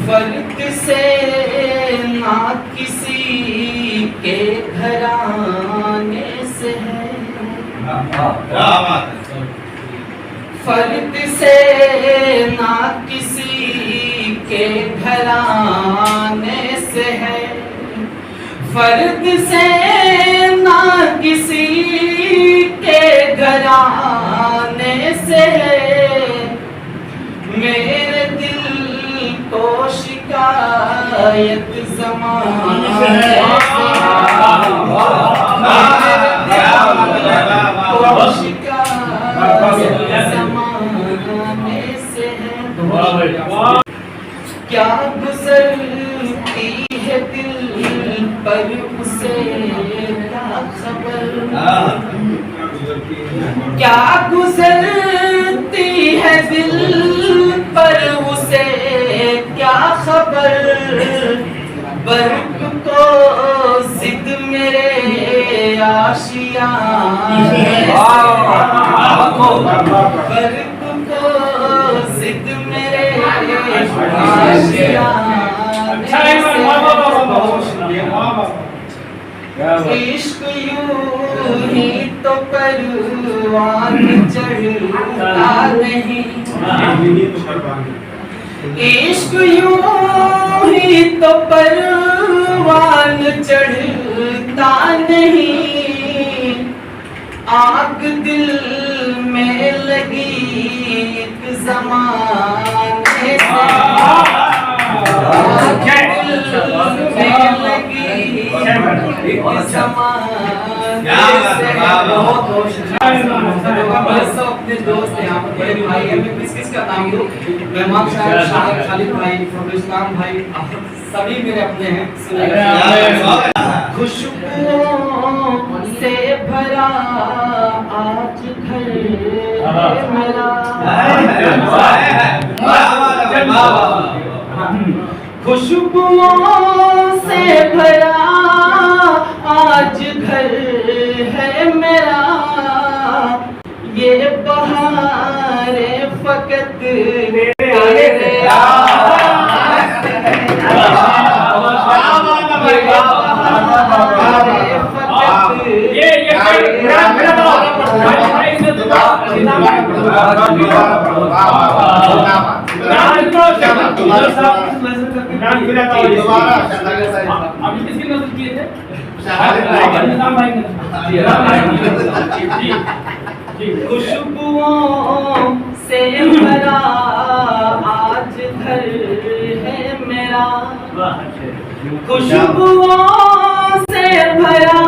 फर्क से ना किसी के घराने से है, फर्क से ना किसी के घराने से है, फर्क से ना किसी के घराने से है। मेरे दिल को शिकायत ज़माने से है, क्या गुजरती है दिल पर उसे क्या खबर, क्या गुजरती है दिल पर उसे क्या खबर। बर्फ को जिद मेरे आशियाने से, बर्फ को जिद मेरे इश्क यूं ही तो परवान चढ़ता नहीं, इश्क यूं ही तो परवान चढ़ता नहीं। आग दिल में लगी एक ज़माने से, आग दिल में लगी एक ज़माने से। अपने दोस्त यहाँ पर बड़े भाई हैं, मैं किसका नाम दूँ? मेहमान साहब, शाहिद खालिद भाई, फरुल इस्लाम भाई, सभी मेरे अपने हैं। खुशबुओं से भरा आज घर मेरा, खुशबुओं से भरा आज घर है मेरा। ये बहारे फकत तेरे अभी किसकी नजर किए थे? खुशबुओं से भरा आज घर है मेरा, खुशबुओं से भरा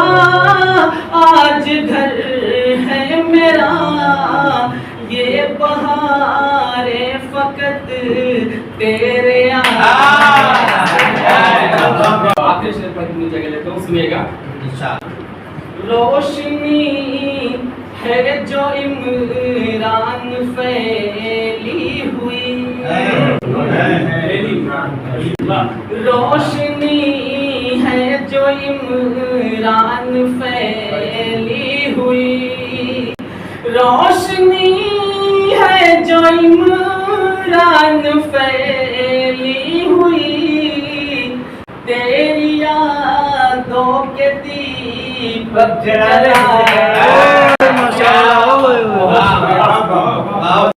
आज घर है मेरा। ये बहारे फकत तेरे आखिरी शेर पर मुझे जगह लेता हूँ, सुनिएगा। रोशनी है जो इमरान फैली हुई, रोशनी है जो इमरान फैली हुई, रोशनी है जो इमरान फैली हुई। तेरी यादों के दीपक जलाए